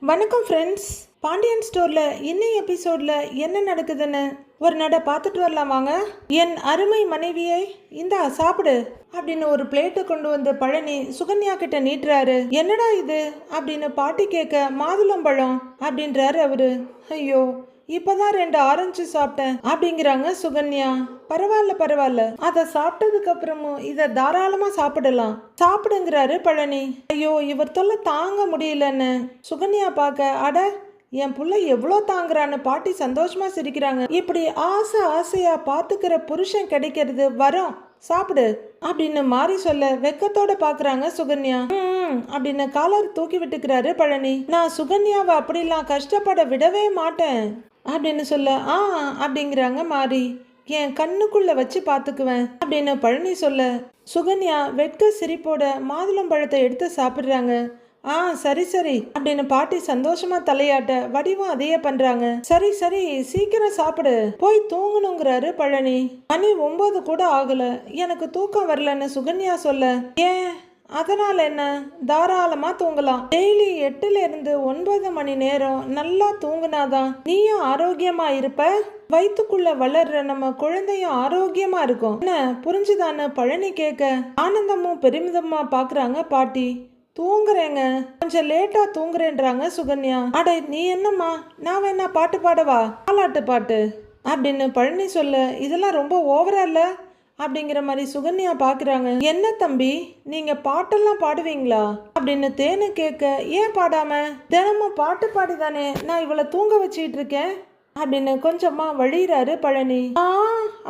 வணக்கம் ஃப்ரெண்ட்ஸ். பாண்டியன் ஸ்டோரில் இன்னும் எபிசோடில் என்ன நடக்குதுன்னு ஒரு நட பார்த்துட்டு வரலாம் வாங்க. என் அருமை மனைவியை இந்தா சாப்பிடு அப்படின்னு ஒரு பிளேட்டை கொண்டு வந்து பழனி சுகன்யா கிட்ட நீட்டுறாரு. என்னடா இது அப்படின்னு பாட்டி கேட்க மாதுளம்பழம் அப்படின்றாரு அவரு. ஐயோ, இப்பதான் 2 ஆரஞ்சு சாப்பிட்டேன் அப்படிங்கிறாங்க சுகன்யா. பரவாயில்ல, அதை சாப்பிட்டதுக்கு அப்புறமும் இதை தாராளமா சாப்பிடலாம், சாப்பிடுங்கிறாரு பழனி. ஐயோ, இவர் தொல்லை தாங்க முடியலன்னு சுகன்யா பார்க்க, அட என் புள்ள எவ்வளோ தாங்குறான்னு பாட்டி சந்தோஷமா சிரிக்கிறாங்க. இப்படி ஆசையா பாத்துக்கிற புருஷன் கிடைக்கிறது வரோம், சாப்பிடு அப்படின்னு மாறி சொல்ல வெக்கத்தோட பாக்குறாங்க சுகன்யா. அப்படின்னு காலர் தூக்கி விட்டுக்கிறாரு பழனி. நான் சுகன்யாவை அப்படிலாம் கஷ்டப்பட விடவே மாட்டேன் அப்படின்னு சொல்ல, அப்படிங்கிறாங்க மாறி. என் கண்ணுக்குள்ள வச்சு பாத்துக்குவேன் அப்படின்னு பழனி சொல்ல, சுகன்யா வெட்க சிரிப்போட மாதுளம்பழத்தை எடுத்து சாப்பிடுறாங்க. சரி அப்படின்னு பாட்டி சந்தோஷமா தலையாட்ட வடிவம் அதையே பண்றாங்க. சரி சீக்கிரம் சாப்பிடு, போய் தூங்கணுங்கிறாரு பழனி. மணி 9 கூட ஆகல, எனக்கு தூக்கம் வரலன்னு சுகன்யா சொல்ல, ஏன் அதனால என்ன, தாராளமா தூங்கலாம். டெய்லி 8ல இருந்து 9 மணி நேரம் நல்லா தூங்குனாதான் நீயும் ஆரோக்கியமா இருப்ப, வயிற்றுக்குள்ள வளர்ற நம்ம குழந்தையும் ஆரோக்கியமா இருக்கும், என்ன புரிஞ்சுதான்னு பழனி கேட்க ஆனந்தமும் பெருமிதமா பாக்குறாங்க பாட்டி. தூங்குறேங்க, கொஞ்சம் லேட்டா தூங்குறேன்றாங்க சுகன்யா. அட நீ என்னம்மா, நான் வேணா பாட்டு பாடவா, பாலாட்டு பாட்டு அப்படின்னு பழனி சொல்ல, இதெல்லாம் ரொம்ப ஓவரா இல்ல அப்படிங்கிற மாதிரி சுகன்யா பாக்குறாங்க. என்ன தம்பி, நீங்க பாட்டெல்லாம் பாடுவீங்களா அப்படின்னு தேனு கேட்க, ஏன் பாடாம, தினமும் பாட்டு பாடிதானே நான் இவளை தூங்க வச்சுட்டு இருக்கேன் அப்படின்னு கொஞ்சமா வழிறாரு பழனி.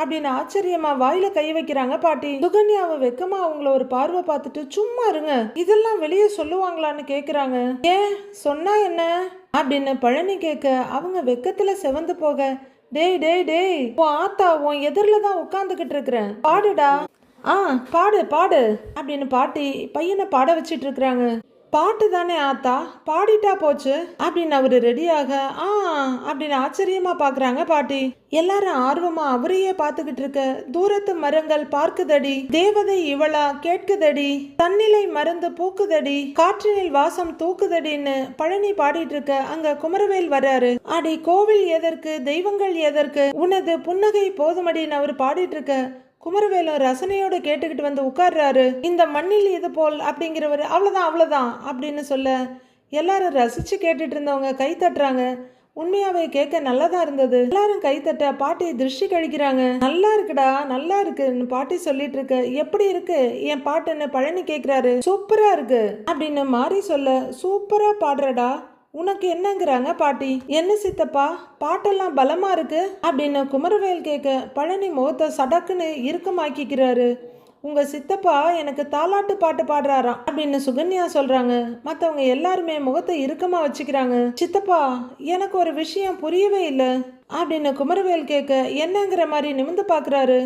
அப்படின்னு ஆச்சரியமா வாயில கை வைக்கிறாங்க பாட்டி. சுகன்யாவை வெக்கமா அவங்கள ஒரு பார்வை பார்த்துட்டு, சும்மா இருங்க, இதெல்லாம் வெளியே சொல்லுவாங்களான்னு கேக்குறாங்க. ஏன் சொன்னா என்ன அப்படின்னு பழனி கேட்க, அவங்க வெக்கத்துல செவந்து போக, டேய் உன் ஆத்தா உன் எதிரில தான் உட்காந்துக்கிட்டு இருக்கிறேன், பாடுடா. பாடு அப்படின்னு பாட்டி பையனை பாட வச்சிட்டு இருக்கிறாங்க. பாட்டு தானே ஆத்தா, பாடிட்டா போச்சு அப்படின்னு அவரு ரெடியாக அப்படின்னு ஆச்சரியமா பாக்குறாங்க பாட்டி. எல்லாரும் ஆர்வமா அவரையே பார்த்துக்கிட்டு இருக்க, தூரத்து மரங்கள் பார்க்குதடி, தேவதை இவளா கேட்குதடி, தன்னிலை மறந்து பூக்குதடி, காற்றினில் வாசம் தூக்குதடின்னு பழனி பாடிட்டு இருக்க, அங்க குமரவேல் வர்றாரு. அடி கோவில் எதற்கு, தெய்வங்கள் எதற்கு, உனது புன்னகை போதுமடின்னு அவர் பாடிட்டு இருக்க, குமரவேலும் ரசனையோட கேட்டுக்கிட்டு வந்து உட்கார்றாரு. இந்த மண்ணில் இது போல் அப்படிங்கிறவர் அவ்வளோதான் அப்படின்னு சொல்ல, எல்லாரும் ரசிச்சு கேட்டுட்டு இருந்தவங்க கை தட்டுறாங்க. உண்மையாவே கேட்க நல்லதா இருந்தது. எல்லாரும் கை தட்ட பாட்டி திருஷ்டி கழிக்கிறாங்க. நல்லா இருக்குன்னு பாட்டி சொல்லிட்டு இருக்கு. எப்படி இருக்கு என் பாட்டுன்னு பழனி கேட்கிறாரு. சூப்பரா இருக்கு அப்படின்னு மாறி சொல்ல, சூப்பரா பாடுறடா, உனக்கு என்னங்கிறாங்க பாட்டி. என்ன சித்தப்பா, பாட்டெல்லாம் பலமா இருக்கு அப்படின்னு குமரவேல் கேட்க, பழனி முகத்தை சடக்குன்னு இறுக்கமாக்கிக்கிறாரு. உங்க சித்தப்பா எனக்கு தாலாட்டு பாட்டு பாடுறாராம் அப்படின்னு சுகன்யா சொல்றாங்க. மற்றவங்க எல்லாருமே முகத்தை இறுக்கமா வச்சுக்கிறாங்க. சித்தப்பா, எனக்கு ஒரு விஷயம் புரியவே இல்லை அப்படின்னு குமரவேல் கேட்க, என்னங்கிற மாதிரி நிமிந்து பாக்குறாரு.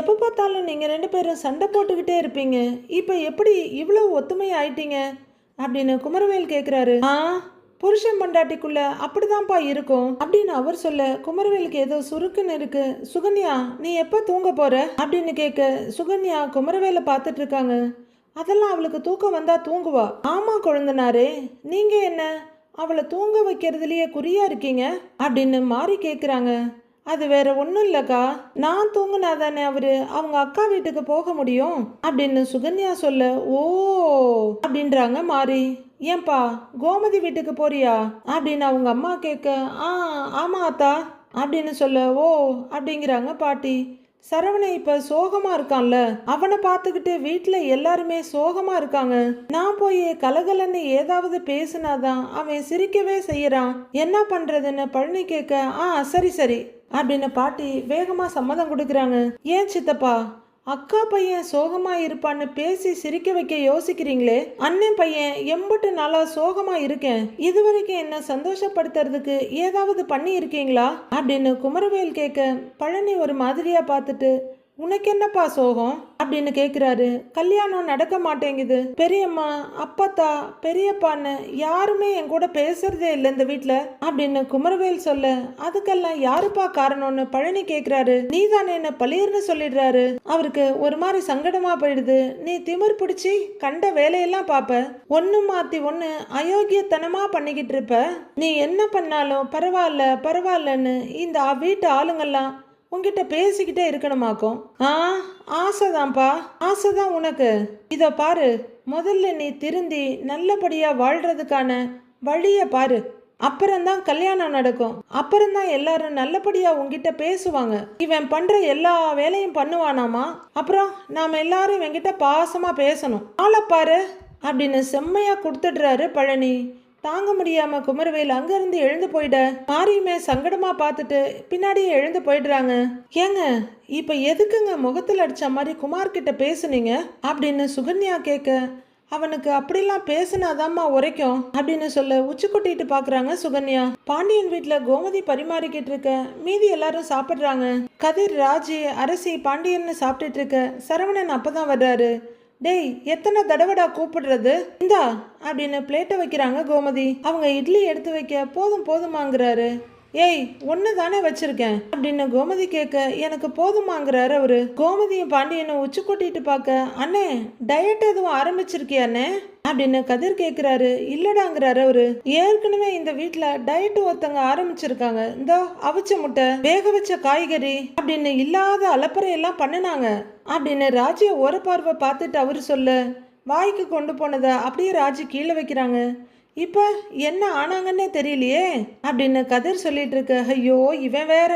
எப்ப பார்த்தாலும் நீங்க 2 பேரும் சண்டை போட்டுக்கிட்டே இருப்பீங்க, இப்ப எப்படி இவ்வளவு ஒத்துமை ஆயிட்டீங்க அப்படின்னு குமரவேல் கேட்கிறாரு. புருஷன் பண்டாட்டிக்குள்ள அப்படிதான்ப்பா இருக்கும் அப்படின்னு அவர் சொல்ல, குமரவேலுக்கு ஏதோ சுருக்குன்னு இருக்கு. சுகன்யா, நீ எப்ப தூங்க போற அப்படின்னு கேட்க, சுகன்யா குமரவேலை பார்த்துட்டு இருக்காங்க. அதெல்லாம் அவளுக்கு தூக்கம் வந்தா தூங்குவா. ஆமா கொழுந்தனாரே, நீங்க என்ன அவளை தூங்க வைக்கிறதுலயே குறியா இருக்கீங்க அப்படின்னு மாறி கேக்குறாங்க. அது வேற ஒன்றும் இல்லைக்கா, நான் தூங்குனாதானே அவரு அவங்க அக்கா வீட்டுக்கு போக முடியும் அப்படின்னு சுகன்யா சொல்ல, ஓ அப்படின்றாங்க மாறி. ஏன்பா கோமதி வீட்டுக்கு போறியா அப்படின்னு அவங்க அம்மா கேட்க, ஆமா ஆத்தா அப்படின்னு சொல்ல, ஓ அப்படிங்கிறாங்க பாட்டி. சரவணை இப்ப சோகமா இருக்கான்ல, அவனை பார்த்துக்கிட்டு வீட்டுல எல்லாருமே சோகமா இருக்காங்க. நான் போய் கலகலன்னு ஏதாவது பேசினாதான் அவன் சிரிக்கவே செய்யறான், என்ன பண்றதுன்னு பழனி கேட்க, சரி அப்படின்னு பாட்டி வேகமா சம்மதம் கொடுக்குறாங்க. ஏன் சித்தப்பா, அக்கா பையன் சோகமா இருப்பான்னு பேசி சிரிக்க வைக்க யோசிக்கிறீங்களே, அண்ணன் பையன் எம்பட்டு நாளா சோகமா இருக்கேன், இதுவரைக்கும் என்ன சந்தோஷப்படுத்துறதுக்கு ஏதாவது பண்ணி இருக்கீங்களா அப்படின்னு குமரவேல் கேட்க, பழனி ஒரு மாதிரியா பார்த்துட்டு, உனக்கு என்னப்பா சோகம் அப்படின்னு கேக்குறாரு. கல்யாணம் நடக்க மாட்டேங்குது, பெரியம்மா அப்பத்தா பெரியப்பான்னு யாருமே என் கூட பேசுறதே இல்லை இந்த வீட்டுல அப்படின்னு குமரவேல் சொல்ல, அதுக்கெல்லாம் யாருப்பா காரணம்னு பழனி கேக்குறாரு. நீ தானே என்ன பழியர்னு சொல்லிடுறாரு. அவருக்கு ஒரு மாதிரி சங்கடமா போயிடுது. நீ திமிர் பிடிச்சி கண்ட வேலையெல்லாம் பாப்ப, ஒண்ணு மாத்தி ஒண்ணு அயோக்கியத்தனமா பண்ணிக்கிட்டு இருப்ப. நீ என்ன பண்ணாலும் பரவாயில்ல பரவாயில்லன்னு இந்த வீட்டு ஆளுங்கெல்லாம் உன்கிட்ட பேசிக்கிட்டே இருக்கணுமாக்கும். ஆசைதான்ப்பா, ஆசைதான் உனக்கு. இத பாரு, முதல்ல நீ திருந்தி நல்லபடியா வாழ்றதுக்கான வழிய பாரு, அப்புறம்தான் கல்யாணம் நடக்கும். அப்புறம்தான் எல்லாரும் நல்லபடியா உங்ககிட்ட பேசுவாங்க. இவன் பண்ற எல்லா வேலையும் பண்ணுவானாமா, அப்புறம் நாம எல்லாரும் இவன்கிட்ட பாசமா பேசணும். ஆளை பாரு அப்படின்னு செம்மையா கொடுத்துடுறாரு பழனி. தாங்க முடியாம குமரவேல் அங்கிருந்து எழுந்து போயிட, மாரியுமே சங்கடமா பார்த்துட்டு பின்னாடியே எழுந்து போயிடுறாங்க. ஏங்க இப்ப எதுக்குங்க முகத்துல அடிச்ச மாதிரி குமார் கிட்ட பேசுனீங்க அப்படின்னு சுகன்யா கேட்க, அவனுக்கு அப்படிலாம் பேசினாதாம்மா உரைக்கும் அப்படின்னு சொல்ல உச்சி கொட்டிட்டு பாக்குறாங்க சுகன்யா. பாண்டியன் வீட்டுல கோமதி பரிமாறிக்கிட்டு இருக்க, மீதி எல்லாரும் சாப்பிடுறாங்க. கதிர், ராஜி, அரசி, பாண்டியன்னு சாப்பிட்டுட்டு இருக்க, சரவணன் அப்பதான் வர்றாரு. டேய், எத்தனை தடவைடா கூப்பிடுறது, இந்தா அப்படின்னு பிளேட்டை வைக்கிறாங்க கோமதி. அவங்க இட்லி எடுத்து வைக்க போதும் போதுமாங்கிறாரு. ஏய், ஒன்று தானே வச்சிருக்கேன் அப்படின்னு கோமதி கேட்க, எனக்கு போதுமாங்கிறாரு அவரு. கோமதியும் பாண்டியனும் உச்சி கொட்டிட்டு பார்க்க, அண்ணே டயட் எதுவும் ஆரம்பிச்சிருக்கியா அண்ணே அப்படின்னு கதிர் கேட்குறாரு. இல்லடாங்கிறாரு அவரு. ஏற்கனவே இந்த வீட்டுல டயட் ஒருத்தங்க ஆரம்பிச்சிருக்காங்க. இந்த அவிச்ச முட்டை, வேக வச்ச காய்கறி அப்படின்னு இல்லாத அலப்பறையெல்லாம் பண்ணினாங்க அப்படின்னு ராஜிய ஒரு பார்வை பார்த்துட்டு அவரு சொல்ல, வாய்க்கு கொண்டு போனதை அப்படியே ராஜி கீழே வைக்கிறாங்க. இப்ப என்ன ஆனாங்கன்னே தெரியலையே அப்படின்னு கதிர் சொல்லிட்டு இருக்க. ஐயோ, இவன் வேற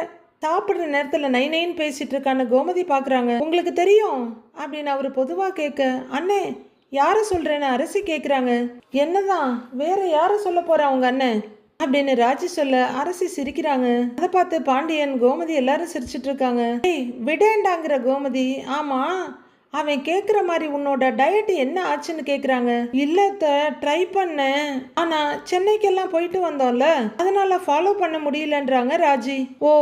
சாப்பிடுற நேரத்துல நை நைன்னு பேசிட்டு இருக்கான்னு கோமதி பாக்குறாங்க. உங்களுக்கு தெரியும் அப்படின்னு அவரு பொதுவா கேட்க, அண்ணே யார சொல்றேன்னு அரசி கேக்குறாங்க. என்னதான் வேற யார சொல்ல போறா உங்க அண்ணன் அப்படின்னு ராஜி சொல்ல, அரசி சிரிக்கிறாங்க. அதை பார்த்து பாண்டியன், கோமதி எல்லாரும் சிரிச்சிட்டு இருக்காங்க. விடேண்டாங்கிற கோமதி, ஆமா அவன் கேட்குற மாதிரி உன்னோட டயட் என்ன ஆச்சுன்னு கேட்குறாங்க. இல்லத்த ட்ரை பண்ணேன், ஆனா சென்னைக்கெல்லாம் போயிட்டு வந்தோம்ல, அதனால ஃபாலோ பண்ண முடியலன்றாங்க ராஜி. ஓ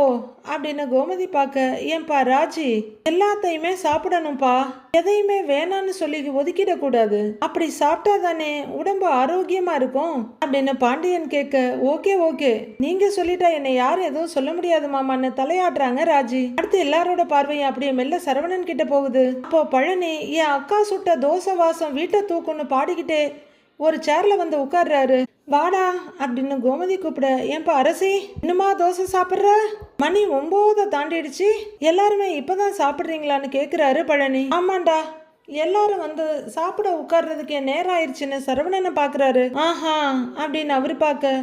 அப்படின்னு கோமதி பார்க்க, ஏன்பா ராஜி, எல்லாத்தையுமே சாப்பிடணும்ப்பா, எதையுமே வேணான்னு சொல்லி ஒதுக்கிடக்கூடாது. அப்படி சாப்பிட்டா தானே உடம்பு ஆரோக்கியமா இருக்கும் அப்படின்னு பாண்டியன் கேட்க, ஓகே ஓகே நீங்க சொல்லிட்டா என்னை யாரும் எதுவும் சொல்ல முடியாது மாமான்னு தலையாடுறாங்க ராஜி. அடுத்து எல்லாரோட பார்வையும் அப்படியே மெல்ல சரவணன் கிட்ட போகுது. அப்போ பழனி, என் அக்கா சுட்ட தோசை வாசம் வீட்டை தூக்குன்னு பாடிக்கிட்டே ஒரு சேர்ல வந்து உட்கார்றாரு. வாடா அப்படின்னு கோமதி கூப்பிட, ஏன்பா அரசி இன்னுமா தோசை சாப்பிட்ற, மணி 9 தாண்டிடுச்சு, எல்லாருமே இப்பதான் சாப்பிட்றீங்களான்னு கேட்குறாரு பழனி. ஆமாண்டா, எல்லாரும் வந்து சாப்பிட உட்கார்றதுக்கு நேரம் ஆயிடுச்சுன்னு சரவணனை பார்க்குறாரு. ஆஹா அப்படின்னு அவரு பார்க்க,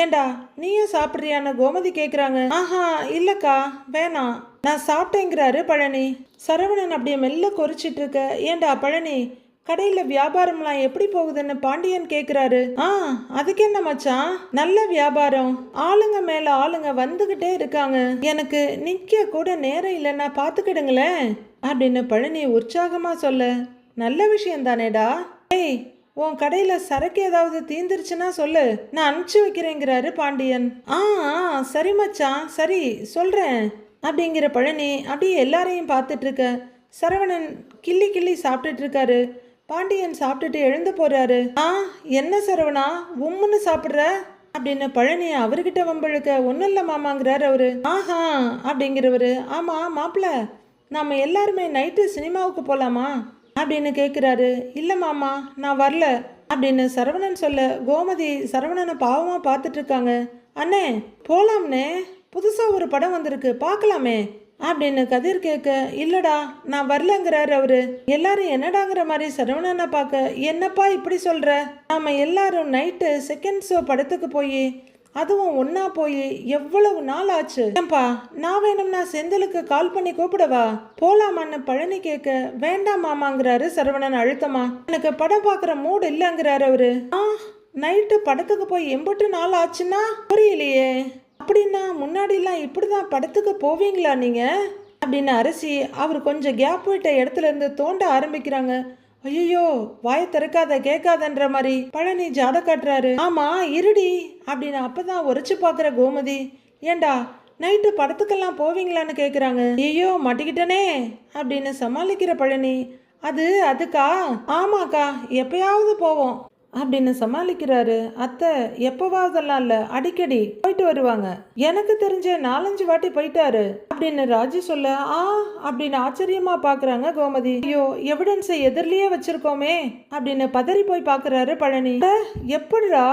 ஏண்டா நீயும் சாப்பிட்றியான்னு கோமதி கேட்குறாங்க. ஆஹா இல்லக்கா வேணாம், நான் சாப்பிட்டேங்கிறாரு பழனி. சரவணன் அப்படியே மெல்ல குறிச்சிட்டு இருக்க, ஏண்டா பழனி கடையில வியாபாரம்லாம் எப்படி போகுதுன்னு பாண்டியன் கேக்குறாரு. அதுக்கு என்ன மச்சான், நல்ல வியாபாரம், ஆளுங்க மேல ஆளுங்க வந்துகிட்டே இருக்காங்க, எனக்கு நிக்க கூட நேரம் இல்லைன்னா பாத்துக்கிடுங்களேன் அப்படின்னு பழனி உற்சாகமா சொல்ல, நல்ல விஷயம் தானேடா. ஏய், உன் கடையில சரக்கு ஏதாவது தீந்துருச்சுன்னா சொல்லு, நான் அனுப்பிச்சு வைக்கிறேங்கிறாரு பாண்டியன். சரி மச்சான், சரி சொல்றேன் அப்படிங்கிற பழனி அப்படியே எல்லாரையும் பார்த்துட்டு இருக்க. சரவணன் கிள்ளி கிள்ளி சாப்பிட்டுட்டு இருக்காரு. பாண்டியன் சாப்பிட்டுட்டு எழுந்து போறாரு. என்ன சரவணா உம்முன்னு சாப்பிட்ற அப்படின்னு பழனி அவர்கிட்ட வம்பழுக்க, ஒன்றும் இல்லை மாமாங்கிறாரு அவரு. ஆஹா அப்படிங்கிறவரு, ஆமா மாப்பிள்ள நாம எல்லாருமே நைட்டு சினிமாவுக்கு போலாமா அப்படின்னு கேட்குறாரு. இல்லை மாமா நான் வரல அப்படின்னு சரவணன் சொல்ல, கோமதி சரவணனை பாவமாக பார்த்துட்டு இருக்காங்க. அண்ணே போலாம்னே, புதுசாக ஒரு படம் வந்திருக்கு பார்க்கலாமே அப்படின்னு கதிர் கேட்க, இல்லடா நான் வரலங்கிறாரு அவரு. எல்லாரும் என்னடாங்கிற மாதிரி சரவணனை பார்க்க, என்னப்பா இப்படி சொல்ற, நாம எல்லாரும் நைட்டு செகண்ட் ஷோ படத்துக்கு போய் அதுவும் ஒன்னா போய் எவ்வளவு நாள் ஆச்சு. ஏன்பா நான் வேணும்னா செந்திலுக்கு கால் பண்ணி கூப்பிடவா, போலாமான்னு பழனி கேட்க, வேண்டாம் மாமாங்கிறாரு சரவணன் அழுத்தமா. எனக்கு படம் பார்க்குற மூடு இல்லைங்கிறாரு அவரு. நைட்டு படத்துக்கு போய் எம்பட்டு நாள் ஆச்சுன்னா புரியலையே, அப்படின்னா முன்னாடிலாம் இப்படிதான் படத்துக்கு போவீங்களா நீங்க அப்படின்னு அரசி அவர் கொஞ்சம் கேப் விட்ட இடத்துல இருந்து தோண்ட ஆரம்பிக்கிறாங்க. ஐயோ வாய திறக்காத கேட்காதன்ற மாதிரி பழனி ஜாட காட்டுறாரு. ஆமா இருடி அப்படின்னு அப்பதான் உரைச்சு பாக்குற கோமதி, ஏண்டா நைட்டு படத்துக்கெல்லாம் போவீங்களான்னு கேட்குறாங்க. ஐயோ மாட்டிக்கிட்டனே அப்படின்னு சமாளிக்கிற பழனி. அதுக்கா? ஆமாக்கா, எப்பயாவது போவோம் அப்படின்னு சமாளிக்கிறாரு. அத்தை எப்பவாவதெல்லாம் இல்ல, அடிக்கடி போயிட்டு வருவாங்க. எனக்கு தெரிஞ்ச 4-5 வாட்டி போயிட்டாரு அப்படின்னு ராஜி சொல்ல, அப்படின்னு ஆச்சரியமா பாக்குறாங்க கோமதி. ஐயோ, எவிடன்ஸை எதிரிலேயே வச்சிருக்கோமே அப்படின்னு பதறி போய் பாக்குறாரு பழனி. எப்படிடா,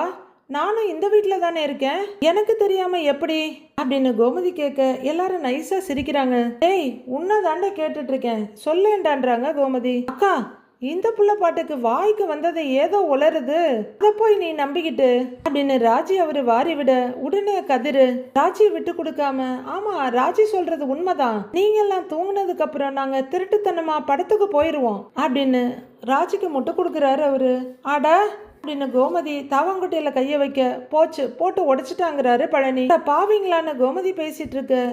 நானும் இந்த வீட்டில் தானே இருக்கேன், எனக்கு தெரியாம எப்படி அப்படின்னு கோமதி கேட்க எல்லாரும் நைஸா சிரிக்கிறாங்க. டேய், உன்னை தாண்ட கேட்டுட்டு இருக்கேன், சொல்லேண்டான்றாங்க கோமதி. அக்கா, இந்த புள்ள பாட்டுக்கு வாய்க்கு வந்ததை ஏதோ உளருது, அத போய் நீ நம்பிக்கிட்டு அப்படின்னு ராஜி அவரு வாரி விட, உடனே கதிரு ராஜியை விட்டு கொடுக்காம, ஆமா ராஜி சொல்றது உண்மைதான், நீங்க எல்லாம் தூங்குனதுக்கு அப்புறம் நாங்க திருட்டுத்தனமா படத்துக்கு போயிருவோம் அப்படின்னு ராஜிக்கு முட்டை கொடுக்குறாரு அவரு. ஆடா அப்படின்னு கோமதி தாவங்குட்டையில கைய வைக்க, போட்டு உடைச்சிட்டாங்கிறாரு பழனி. பாவீங்களான்னு கோமதி பேசிட்டு இருக்கு.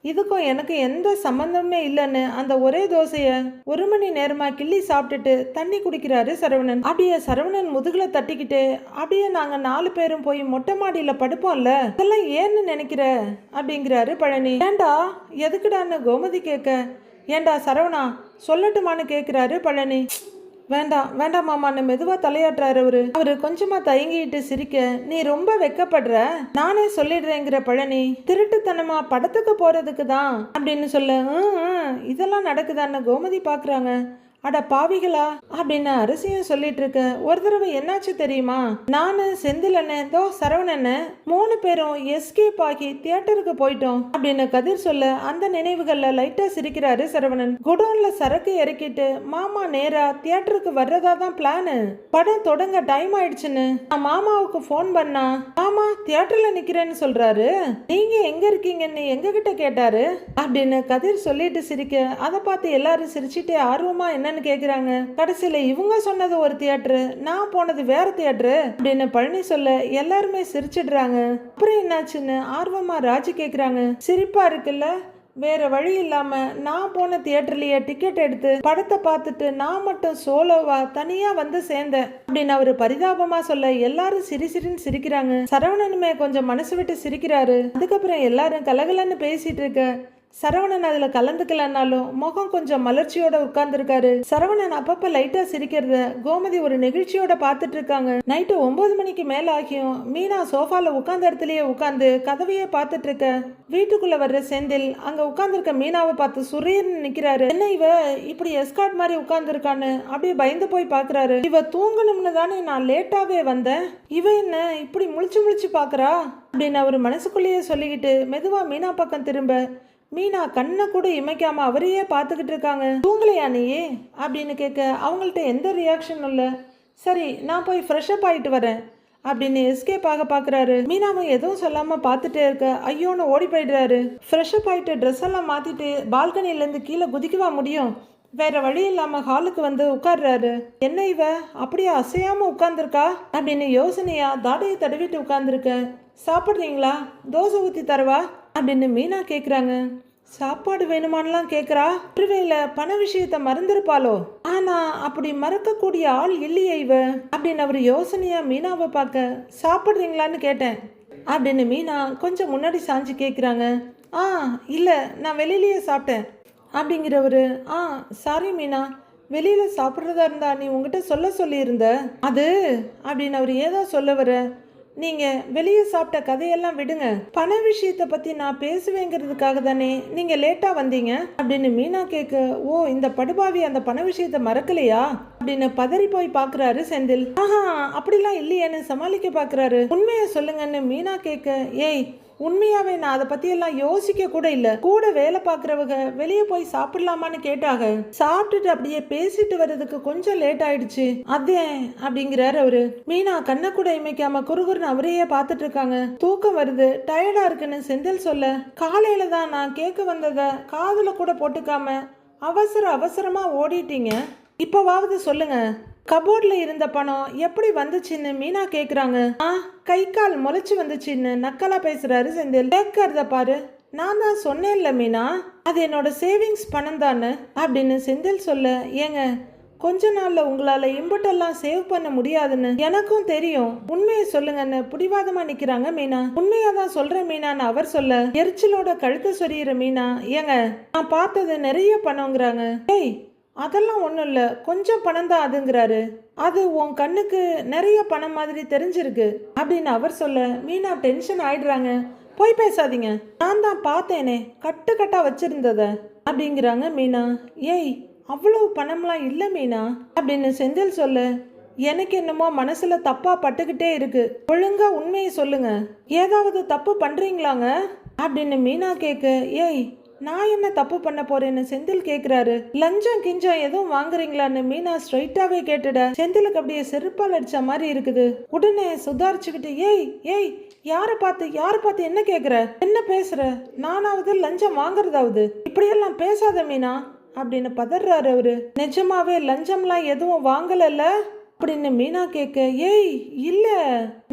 இதுக்கும் எனக்கு எந்த சம்பந்தமே இல்லைன்னு அந்த ஒரே தோசைய 1 மணி நேரமா கிள்ளி சாப்பிட்டுட்டு தண்ணி குடிக்கிறாரு சரவணன். அப்படியே சரவணன் முதுகுல தட்டிக்கிட்டு, அப்படியே நாங்க 4 பேரும் போய் மொட்டை மாடியில படுப்போம்ல, இதெல்லாம் ஏன்னு நினைக்கிற அப்படிங்கிறாரு பழனி. ஏண்டா, எதுக்குடான்னு கோமதி கேட்க, ஏண்டா சரவணா சொல்லட்டுமான்னு கேட்கிறாரு பழனி. வேண்டாம் மாமான்னு மெதுவா தலையாட்டுறாரு அவரு கொஞ்சமா தயங்கிட்டு சிரிக்க, நீ ரொம்ப வெக்கப்படுற, நானே சொல்லிடுறேங்கிற பழனி. திருட்டுத்தனமா படத்துக்கு போறதுக்கு தான் அப்படின்னு சொல்ல, இதெல்லாம் நடக்குதான்னு கோமதி பாக்குறாங்க. அட பாவிகளா அப்படின்னு அரசியும் சொல்லிட்டு இருக்க. ஒரு தடவை என்னாச்சு தெரியுமா, நானு செந்திலண்ணே தோ சரவணண்ண 3 பேரும் எஸ்கேப் ஆகி தியேட்டருக்கு போயிட்டோம் அப்படின்னு கதிர் சொல்ல, அந்த நினைவுகள்ல லைட்டா சிரிக்கிறாரு சரவணன். குடோன்ல சரக்கு இறக்கிட்டு மாமா நேரா தியேட்டருக்கு வர்றதா தான் பிளானு. படம் தொடங்க டைம் ஆயிடுச்சுன்னு நான் மாமாவுக்கு போன் பண்ணா, மாமா தியேட்டர்ல நிக்கிறேன்னு சொல்றாரு, நீங்க எங்க இருக்கீங்கன்னு எங்க கிட்ட கேட்டாரு அப்படின்னு கதிர் சொல்லிட்டு சிரிக்க, அதை பார்த்து எல்லாரும் சிரிச்சுட்டே ஆர்வமா என்ன கேக்குறாங்க. கடைசியில இவங்க சொன்னது ஒரு தியேட்டரு, நான் போனது வேற தியேட்டரு அப்படின்னு பழனி சொல்ல எல்லாருமே சிரிச்சிடுறாங்க. அப்புறம் என்னாச்சுன்னு ஆர்வமா ராஜி கேக்குறாங்க. சிரிப்பா இருக்குல்ல, வேற வழி இல்லாம நான் போன தியேட்டர்லயே டிக்கெட் எடுத்து படத்தை பார்த்துட்டு நான் மட்டும் சோலோவா தனியா வந்து சேர்ந்தேன் அப்படின்னு அவரு பரிதாபமா சொல்ல எல்லாரும் சிரின்னு சிரிக்கிறாங்க. சரவணனுமே கொஞ்சம் மனசு விட்டு சிரிக்கிறாரு. அதுக்கப்புறம் எல்லாரும் கலகலன்னு பேசிட்டு இருக்க, சரவணன் அதுல கலந்துக்கலன்னாலும் முகம் கொஞ்சம் மலர்ச்சியோட உட்கார்ந்துருக்காரு. சரவணன் அப்பப்ப லைட்டா சிரிக்கிறத கோமதி ஒரு நெகிழ்ச்சியோட பாத்துட்டு இருக்காங்க. நைட்டு 9 மணிக்கு மேல ஆகியும் மீனா சோஃபால உட்கார்ந்த இடத்துலயே உட்கார்ந்து கதவையே பாத்துட்டு இருக்க. வீட்டுக்குள்ள வர்ற செந்தில் அங்க உட்கார்ந்துருக்க மீனாவை பார்த்து சுரீர்னு நிக்கிறாரு. என்ன இவ இப்படி எஸ்கார்ட் மாதிரி உட்கார்ந்துருக்கான்னு அப்படியே பயந்து போய் பாக்குறாரு. இவ தூங்கணும்னு தானே நான் லேட்டாவே வந்தேன், இவ என்ன இப்படி முழிச்சு பாக்குறா அப்படின்னு அவரு மனசுக்குள்ளேயே சொல்லிக்கிட்டு மெதுவா மீனா பக்கம் திரும்ப, மீனா கண்ணை கூட இமைக்காம அவரையே பார்த்துக்கிட்டு இருக்காங்க. தூங்கலையா நீ அப்படின்னு கேட்க அவங்கள்ட்ட எந்த ரியாக்ஷனும் இல்லை. சரி நான் போய் ஃப்ரெஷ்அப் ஆகிட்டு வரேன் அப்படின்னு எஸ்கேப் ஆக பார்க்குறாரு. மீனாவும் எதுவும் சொல்லாமல் பார்த்துட்டே இருக்க ஐயோன்னு ஓடி போயிடுறாரு. ஃப்ரெஷ்அப் ஆகிட்டு ட்ரெஸ் எல்லாம் மாற்றிட்டு பால்கனிலேருந்து கீழே குதிக்கவா முடியும், வேற வழி இல்லாமல் ஹாலுக்கு வந்து உட்கார்றாரு. என்ன இவ அப்படியே அசையாமல் உட்கார்ந்துருக்கா அப்படின்னு யோசனையா தாடையை தடவிட்டு உட்கார்ந்துருக்க. சாப்பிட்றீங்களா, தோசை ஊற்றி தரவா அப்படின்னு மீனா கேட்குறாங்க. சாப்பாடு வேணுமானலாம் கேட்குறா. ஒருவேளை பண விஷயத்த மறந்துருப்பாளோ, ஆனா அப்படி மறக்கக்கூடிய ஆள் இல்லையே இவ அப்படின்னு அவர் யோசனையா மீனாவை பார்க்க, சாப்பிட்றீங்களான்னு கேட்டேன் அப்படின்னு மீனா கொஞ்சம் முன்னாடி சாஞ்சு கேட்குறாங்க. இல்லை நான் வெளியிலேயே சாப்பிட்டேன் அப்படிங்கிறவரு. சாரி மீனா, வெளியில சாப்பிட்றதா இருந்தா நீ உங்ககிட்ட சொல்லியிருந்த அது அப்படின்னு அவர் ஏதோ சொல்ல வர. நீங்க வெளியே சாப்பிட்ட கதையெல்லாம் விடுங்க, பண விஷயத்தை பத்தி நான் பேசுவேங்கிறதுக்காக தானே நீங்க லேட்டா வந்தீங்க அப்படின்னு மீனா கேட்க, ஓ இந்த படுபாவி அந்த பண விஷயத்தை மறக்கலையா அப்படின்னு பதறி போய் பாக்குறாரு செந்தில். அப்படிலாம் இல்லையேன்னு சமாளிக்க பாக்குறாரு. உண்மையை சொல்லுங்கன்னு மீனா கேட்க, ஏய் உண்மையாவே நான் அதை பத்தி எல்லாம் யோசிக்க கூட இல்ல, கூட வேலை பாக்குறவங்க வெளியே போய் சாப்பிடலாமான்னு கேட்டாங்க, சாப்பிட்டுட்டு அப்படியே பேசிட்டு வர்றதுக்கு கொஞ்சம் லேட் ஆயிடுச்சு அதே அப்படிங்கிறாரு அவரு. மீனா கண்ணை கூட இமைக்காம குறுகுறுன்னு அவரையே பார்த்துட்டு இருக்காங்க. தூக்கம் வருது, டயர்டா இருக்குன்னு செந்தில் சொல்ல, காலையில தான் நான் கேட்க வந்ததை காதுல கூட போட்டுக்காம அவசரமா ஓடிட்டீங்க, இப்பவாவது சொல்லுங்க கபோர்ட்ல இருந்த பணம் எப்படி வந்துச்சுன்னு மீனா கேக்குறாங்க. கை கால் முளைச்சு வந்துச்சுன்னு நக்கலா பேசுறாரு செந்தில். கேட்கறத பாரு, நான் தான் சொன்னேன்ல மீனா, அது என்னோட சேவிங்ஸ் பணம் தானே அப்படின்னு செந்தில் சொல்ல, ஏங்க கொஞ்ச நாள்ல உங்களால இம்புட்டெல்லாம் சேவ் பண்ண முடியாதுன்னு எனக்கும் தெரியும். உண்மையை சொல்லுங்கன்னு பிடிவாதமா நிக்கிறாங்க மீனா. உண்மையாதான் சொல்றேன் மீனான்னு அவர் சொல்ல எரிச்சலோட கழுத்தை சொரியிற மீனா, ஏங்க நான் பார்த்தது நிறைய பணங்கிறாங்க. ஏய் அதெல்லாம் ஒன்றும் இல்லை, கொஞ்சம் பணம் தான் அதுங்கிறாரு. அது உன் கண்ணுக்கு நிறைய பணம் மாதிரி தெரிஞ்சிருக்கு அப்படின்னு அவர் சொல்ல மீனா டென்ஷன் ஆயிடுறாங்க. போய் பேசாதீங்க, நான் தான் பார்த்தேனே கட்டு கட்டா வச்சிருந்தத அப்படிங்கிறாங்க மீனா. ஏய் அவ்வளவு பணம்லாம் இல்லை மீனா அப்படின்னு செந்தில் சொல்ல எனக்கு என்னமோ மனசுல தப்பா பட்டுக்கிட்டே இருக்கு. ஒழுங்கா உண்மையை சொல்லுங்க, ஏதாவது தப்பு பண்றீங்களாங்க அப்படின்னு மீனா கேட்க, ஏய் நான் என்ன தப்பு பண்ண போறேன்னு செந்தில் கேக்குறாரு. லஞ்சம் கிஞ்சம் எதுவும் வாங்குறீங்களான்னு மீனா ஸ்ட்ரைட்டாவே கேட்டுட செந்திலுக்கு அப்படியே செருப்பால் அடிச்ச மாதிரி இருக்குது. உடனே சுதாரிச்சுக்கிட்டு, ஏய் ஏய் யாரை பார்த்து என்ன கேக்குற, என்ன பேசுற, நானாவது லஞ்சம் வாங்குறதாவது, இப்படியெல்லாம் பேசாத மீனா அப்படின்னு பதறாரு அவரு. நிஜமாவே லஞ்சம்லாம் எதுவும் வாங்கலல்ல அப்படின்னு மீனா கேட்க, ஏய் இல்ல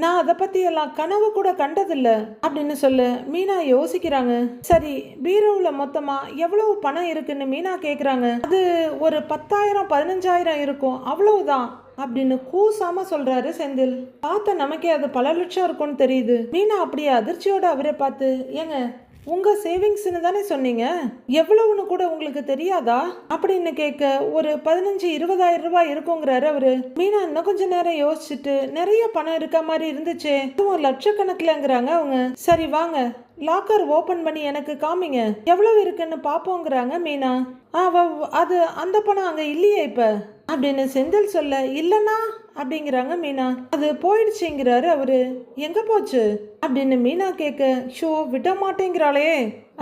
நான் அதை பத்தி எல்லாம் கனவு கூட கண்டதில்ல அப்படின்னு சொல்ல மீனா யோசிக்கிறாங்க. சரி பீரோவில் மொத்தமா எவ்வளவு பணம் இருக்குன்னு மீனா கேக்குறாங்க. அது ஒரு 10,000 15,000 இருக்கும் அவ்வளவுதான் அப்படின்னு கூசாம சொல்றாரு செந்தில். பார்த்த நமக்கே அது பல லட்சம் இருக்கும்னு தெரியுது. மீனா அப்படியே அதிர்ச்சியோட அவரை பார்த்து, ஏங்க உங்க சேவிங்ஸ்னு தானே சொன்னீங்க, எவ்வளவுன்னு கூட உங்களுக்கு தெரியாதா அப்படின்னு கேட்க, ஒரு 15-20,000 ரூபாய் இருக்குங்கிறாரு அவரு. மீனா இன்னும் கொஞ்ச நேரம் யோசிச்சுட்டு, நிறைய பணம் இருக்க மாதிரி இருந்துச்சு, இதுவும் லட்சக்கணக்கில்ங்கிறாங்க அவங்க. சரி வாங்க லாக்கர் ஓபன் பண்ணி எனக்கு காமிங்க எவ்வளவு இருக்குன்னு பாப்போங்கிறாங்க மீனா. அது அந்த பணம் அங்க இல்லையே இப்ப அப்படின்னு செந்தில் சொல்ல, இல்லனா அப்படிங்கிறாங்க மீனா. அது போயிடுச்சுங்கிறாரு அவரு. எங்க போச்சு அப்படின்னு மீனா கேட்க, ஷோ விட மாட்டேங்கிறாளே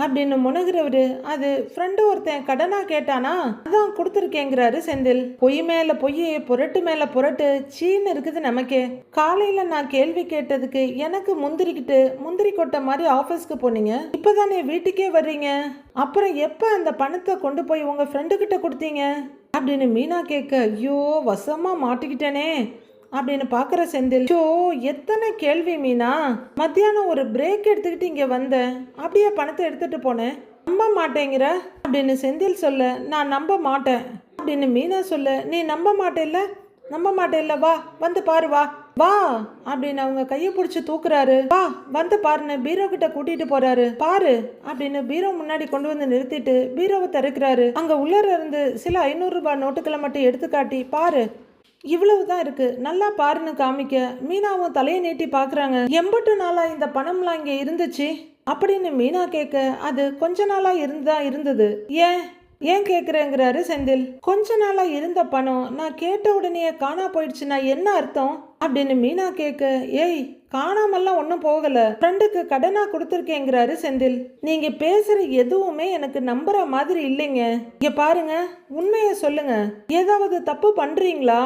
அப்படின்னு முனகிறவரு. அது ஃப்ரெண்டு ஒருத்தன் கடனா கேட்டானா அதான் கொடுத்துருக்கேங்கிறாரு செந்தில். பொய் மேல பொய், புரட்டு மேல புரட்டு, சீன்னு இருக்குது நமக்கே. காலையில நான் கேள்வி கேட்டதுக்கு எனக்கு முந்திரி கொட்ட மாதிரி ஆபீஸ்க்கு போனீங்க, இப்பதானே வீட்டுக்கே வர்றீங்க, அப்புறம் எப்ப அந்த பணத்தை கொண்டு போய் உங்க ஃப்ரெண்டு கிட்ட கொடுத்தீங்க அப்படின்னு மீனா கேட்க, ஐயோ வசமா மாட்டிக்கிட்டேனே அப்படின்னு பாக்குற செந்தில். ஷோ எத்தனை கேள்வி மீனா, மத்தியானம் ஒரு பிரேக் எடுத்துக்கிட்டு இங்க வந்தேன், அப்படியே பணத்தை எடுத்துட்டு போனேன், நம்ப மாட்டேங்கிற அப்படின்னு செந்தில் சொல்ல, நான் நம்ப மாட்டேன் அப்படின்னு மீனா சொல்ல, நீ நம்ப மாட்டேல்ல வா வந்து பாரு வா வா அப்படின்னு அவங்க கையை பிடிச்சி தூக்குறாரு. வா வந்து பாருன்னு பீரோ கிட்ட கூட்டிட்டு போறாரு. பாரு அப்படின்னு பீரோ முன்னாடி கொண்டு வந்து நிறுத்திட்டு பீரோவை திறக்கிறாரு. அங்க உள்ளர இருந்து சில 500 ரூபாய் நோட்டுகளை மட்டும் எடுத்து காட்டி, பாரு இவ்வளவுதான் இருக்கு, நல்லா பாருன்னு காமிக்க மீனாவும் தலையை நீட்டி பாக்குறாங்க. எம்பட்டு நாளா இந்த பணம்லாம் இங்க இருந்துச்சு அப்படின்னு மீனா கேட்க, அது கொஞ்ச நாளா இருந்தது. ஏன் கேக்குறேங்கிறாரு செந்தில். கொஞ்ச நாளா இருந்த பணம் நான் கேட்ட உடனே காணா போயிடுச்சுன்னா என்ன அர்த்தம் அப்படின்னு மீனா கேட்க, ஏய் காணாமல்லாம் ஒன்றும் போகல, ஃப்ரெண்டுக்கு கடனா கொடுத்துருக்கேங்கிறாரு செந்தில். நீங்க பேசுற எதுவுமே எனக்கு நம்புற மாதிரி இல்லைங்க. இங்க பாருங்க உண்மையை சொல்லுங்க, ஏதாவது தப்பு பண்றீங்களா,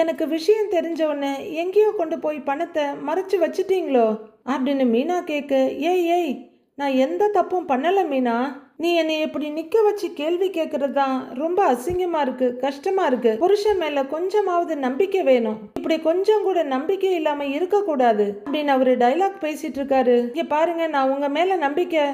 எனக்கு விஷயம் தெரிஞ்ச உடனே எங்கேயோ கொண்டு போய் பணத்தை மறைச்சு வச்சுட்டீங்களோ அப்படின்னு மீனா கேட்க, ஏய் நான் எந்த தப்பும் பண்ணல மீனா, நீ என்னை இப்படி நிக்க வச்சு கேள்வி கேட்கறது தான் ரொம்ப அசிங்கமா இருக்கு, கஷ்டமா இருக்கு. புருஷன் மேல கொஞ்சமாவது நம்பிக்கை வேணும், இப்படி கொஞ்சம் கூட நம்பிக்கை இல்லாம இருக்க கூடாது அப்படின்னு அவரு டைலாக் பேசிட்டு இருக்காரு. இங்க பாருங்க நான் உங்க மேல நம்பிக்கை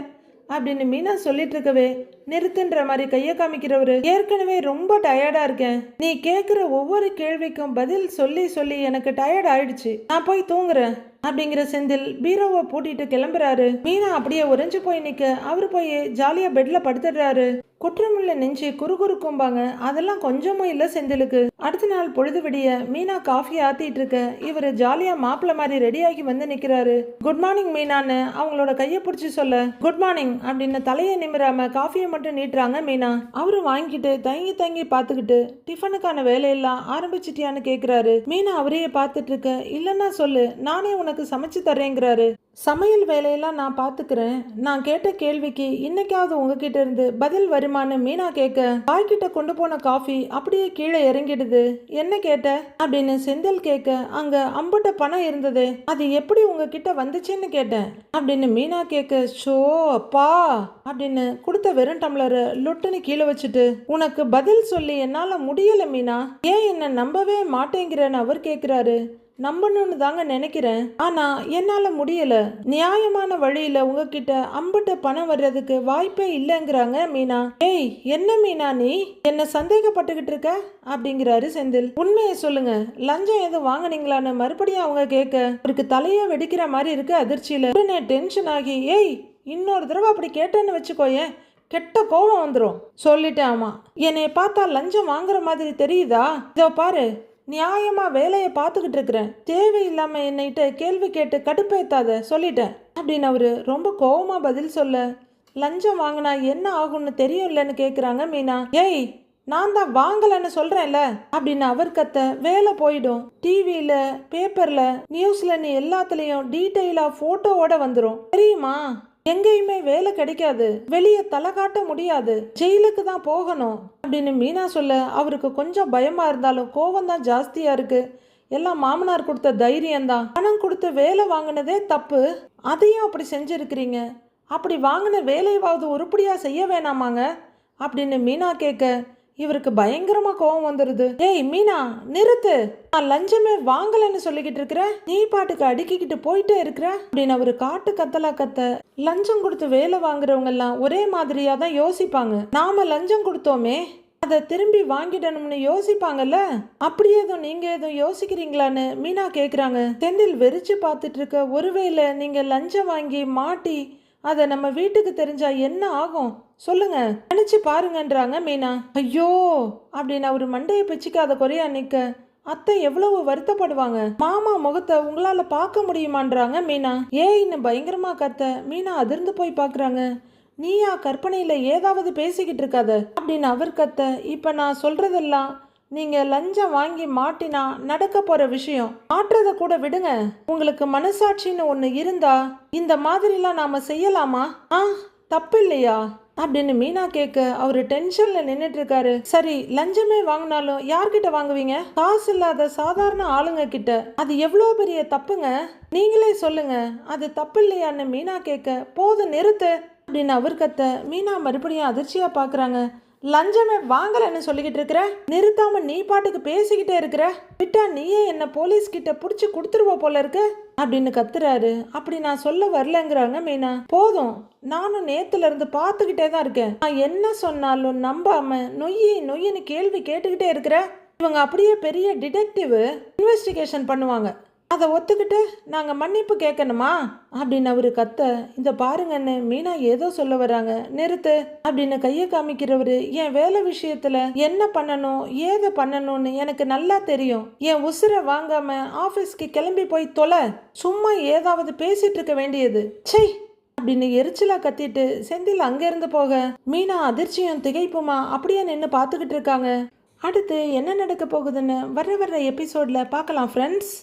அப்படின்னு மீனா சொல்லிட்டு இருக்கவே நிறுத்துன்ற மாதிரி கைய காமிக்கிறவரு, ஏற்கனவே ரொம்ப டயர்டா இருக்கேன், நீ கேக்குற ஒவ்வொரு கேள்விக்கும் பதில் சொல்லி எனக்கு டயர்ட் ஆயிடுச்சு, நான் போய் தூங்குறேன் அப்படிங்கிற செந்தில் பீரோவை பூட்டிட்டு கிளம்புறாரு. மீனா அப்படியே உறைஞ்சு போய் நிக்க அவரு போய் ஜாலியா பெட்ல படுத்துடுறாரு. குற்றமுள்ள நெஞ்சு குறுகுறுக்கும்பாங்க, அதெல்லாம் கொஞ்சமும் இல்ல செந்திலுக்கு. அடுத்த நாள் பொழுது விடிய மீனா காஃபி ஆத்திட்டு இருக்க இவரு ஜாலியா மாப்பிள்ள மாதிரி ரெடியாகி வந்து நிக்கிறாரு. குட் மார்னிங் மீனான்னு அவங்களோட கையை பிடிச்சி சொல்ல, குட் மார்னிங் அப்படின்னு தலையை நிமிராம காஃபியை மட்டும் நீட்டுறாங்க மீனா. அவரு வாங்கிட்டு தங்கி பார்த்துக்கிட்டு டிஃபனுக்கான வேலையெல்லாம் ஆரம்பிச்சிட்டியான்னு கேக்குறாரு. மீனா அவரையே பார்த்துட்டு இருக்க, இல்லன்னா சொல்லு நானே உனக்கு சமைச்சு தர்றேங்கிறாரு. சமையல் வேலையெல்லாம் நான் பார்த்துக்கிறேன், நான் கேட்ட கேள்விக்கு இன்னைக்காவது உங்ககிட்ட இருந்து பதில் வருமானு மீனா கேட்க, வாய்கிட்ட கொண்டு போன காஃபி அப்படியே கீழே இறங்கிடுது. என்ன கேட்ட அப்படின்னு செந்தில் கேட்க, அங்க அம்புட்ட பணம் இருந்தது, அது எப்படி உங்ககிட்ட வந்துச்சுன்னு கேட்டேன் அப்படின்னு மீனா கேட்க, ஷோ அப்பா அப்படின்னு கொடுத்த வெறும் டம்ளரை லொட்டுன்னு கீழே வச்சுட்டு, உனக்கு பதில் சொல்லி என்னால முடியல மீனா, ஏன் என்ன நம்பவே மாட்டேங்கிறேன்னு அவர் கேட்கிறாரு. நம்பணும்னு தாங்க நினைக்கிறேன். ஆனா என்னால முடியல. நியாயமான வழியில உங்ககிட்ட அம்புட்டு பணம் வர்றதுக்கு வாய்ப்பே இல்லைங்கிறாங்க மீனா. ஏய், என்ன மீனா நீ என்ன சந்தேகப்பட்டுக்கிட்டு இருக்க அப்படிங்கிறாரு செந்தில். உண்மையை சொல்லுங்க, லஞ்சம் எதுவும் வாங்குனீங்களான்னு மறுபடியும் அவங்க கேட்க அவருக்கு தலைய வெடிக்கிற மாதிரி இருக்கு அதிர்ச்சியில. உடனே டென்ஷன் ஆகி, ஏய் இன்னொரு தடவை அப்படி கேட்டேன்னு வச்சுக்கோயேன், கெட்ட கோபம் வந்துடும் சொல்லிட்டேன். ஆமா, என்னை பார்த்தா லஞ்சம் வாங்குற மாதிரி தெரியுதா? இதோ பாரு, நியாயமா வேலையை பார்த்துக்கிட்டு இருக்கிறேன். தேவையில்லாம என்னைட்ட கேள்வி கேட்டு கடுப்பேத்தாத சொல்லிட்டேன் அப்படின்னு அவரு ரொம்ப கோபமா பதில் சொல்ல, லஞ்சம் வாங்கினா என்ன ஆகும்னு தெரியும்லன்னு கேட்குறாங்க மீனா. ஏய், நான் தான் வாங்கலன்னு சொல்றேன்ல அப்படின்னு அவர் கத்த, வேலை போயிடும். டிவியில, பேப்பர்ல, நியூஸ்ல நீ எல்லாத்துலயும் டீட்டெயிலா போட்டோவோட வந்துடும் தெரியுமா? எங்கேயுமே வேலை கிடைக்காது, வெளியே தலை காட்ட முடியாது, ஜெயிலுக்கு தான் போகணும் அப்படின்னு மீனா சொல்ல அவருக்கு கொஞ்சம் பயமா இருந்தாலும் கோவம் தான் ஜாஸ்தியா இருக்கு. எல்லாம் மாமனார் கொடுத்த தைரியம்தான். பணம் கொடுத்து வேலை வாங்கினதே தப்பு, அதையும் அப்படி செஞ்சிருக்கிறீங்க. அப்படி வாங்கின வேலையாவது உருப்படியா செய்ய வேணாமாங்க அப்படின்னு மீனா கேட்க இவருக்கு பயங்கரமா கோவம் வந்துருது. ஏய் மீனா, நிறுத்து, நான் லஞ்சமே வாங்கலன்னு சொல்லிக்கிட்டு இருக்கிற, நீ பாட்டுக்கு அடுக்கிக்கிட்டு போயிட்டே இருக்கிற அப்படின்னு அவரு காட்டு கத்தலா கத்த, லஞ்சம் கொடுத்து வேலை வாங்குறவங்க எல்லாம் ஒரே மாதிரியா தான் யோசிப்பாங்க. நாம லஞ்சம் கொடுத்தோமே அதை திரும்பி வாங்கிடணும்னு யோசிப்பாங்கல்ல, அப்படி எதுவும் நீங்க எதுவும் யோசிக்கிறீங்களான்னு மீனா கேக்குறாங்க. செந்தில் வெறிச்சு பார்த்துட்டு இருக்க, ஒருவேளை நீங்க லஞ்சம் வாங்கி மாட்டி அதை நம்ம வீட்டுக்கு தெரிஞ்சா என்ன ஆகும் சொல்லுங்க, நினைச்சு பாருங்கன்றாங்க மீனா. ஐயோ அப்படின்னு அவரு மண்டையை பிச்சுக்காத குறையா நிக்க, அத்தை எவ்வளவு வருத்தப்படுவாங்க, மாமா முகத்தை உங்களால பார்க்க முடியுமான்றாங்க மீனா. ஏன்னு பயங்கரமா கத்த மீனா அதிர்ந்து போய் பாக்குறாங்க. நீயா கற்பனையில ஏதாவது பேசிக்கிட்டு இருக்காத அப்படின்னு அவர் கத்த, இப்ப நான் சொல்றதெல்லாம் நீங்க லஞ்சம் வாங்கி மாட்டினா நடக்க போற விஷயம். மாற்றத கூட விடுங்க, உங்களுக்கு மனசாட்சின்னு ஒண்ணு இருந்தா இந்த மாதிரிலாம் நாம செய்யலாமா? தப்பு இல்லையா அப்படின்னு மீனா கேட்க அவரு டென்ஷன்ல நின்னுட்டு இருக்காரு. சரி, லஞ்சமே வாங்கினாலும் யார்கிட்ட வாங்குவீங்க? காசு இல்லாத சாதாரண ஆளுங்க கிட்ட. அது எவ்வளவு பெரிய தப்புங்க, நீங்களே சொல்லுங்க, அது தப்பு இல்லையான்னு மீனா கேட்க, போதும் நிறுத்து அப்படின்னு அவர் கத்த மீனா மறுபடியும் அதிர்ச்சியா பாக்குறாங்க. லஞ்சமே வாங்கலன்னு சொல்லிக்கிட்டு இருக்கிற, நிறுத்தாம நீ பாட்டுக்கு பேசிக்கிட்டே இருக்கிற, விட்டா நீயே என்ன போலீஸ் கிட்ட புடிச்சு கொடுத்துருவ போல இருக்கு அப்படின்னு கத்துறாரு. அப்படி நான் சொல்ல வரலங்கிறாங்க மீனா. போதும், நானும் நேத்துல இருந்து பார்த்துக்கிட்டே தான் இருக்கேன். நான் என்ன சொன்னாலும் நம்பாம நொய்யின்னு கேள்வி கேட்டுக்கிட்டே இருக்கிற. இவங்க அப்படியே பெரிய டிடெக்டிவ் இன்வெஸ்டிகேஷன் பண்ணுவாங்க, அதை ஒத்துக்கிட்டு நாங்க மன்னிப்பு கேட்கணுமா அப்படின்னு அவரு கத்த, இந்த பாருங்கன்னு மீனா ஏதோ சொல்ல வராங்க. நிறுத்து அப்படின்னு கையை காமிக்கிறவரு, என் வேலை விஷயத்துல என்ன பண்ணணும் ஏதை பண்ணணும்னு எனக்கு நல்லா தெரியும். என் உசுரை வாங்காம ஆபீஸ்க்கு கிளம்பி போய் தொலை, சும்மா ஏதாவது பேசிட்டு இருக்க வேண்டியது சை அப்படின்னு எரிச்சலா கத்திட்டு செந்தில் அங்கிருந்து போக மீனா அதிர்ச்சியும் திகைப்புமா அப்படியே நின்று பார்த்துக்கிட்டு இருக்காங்க. அடுத்து என்ன நடக்க போகுதுன்னு வர எபிசோட்ல பார்க்கலாம் ஃப்ரெண்ட்ஸ்.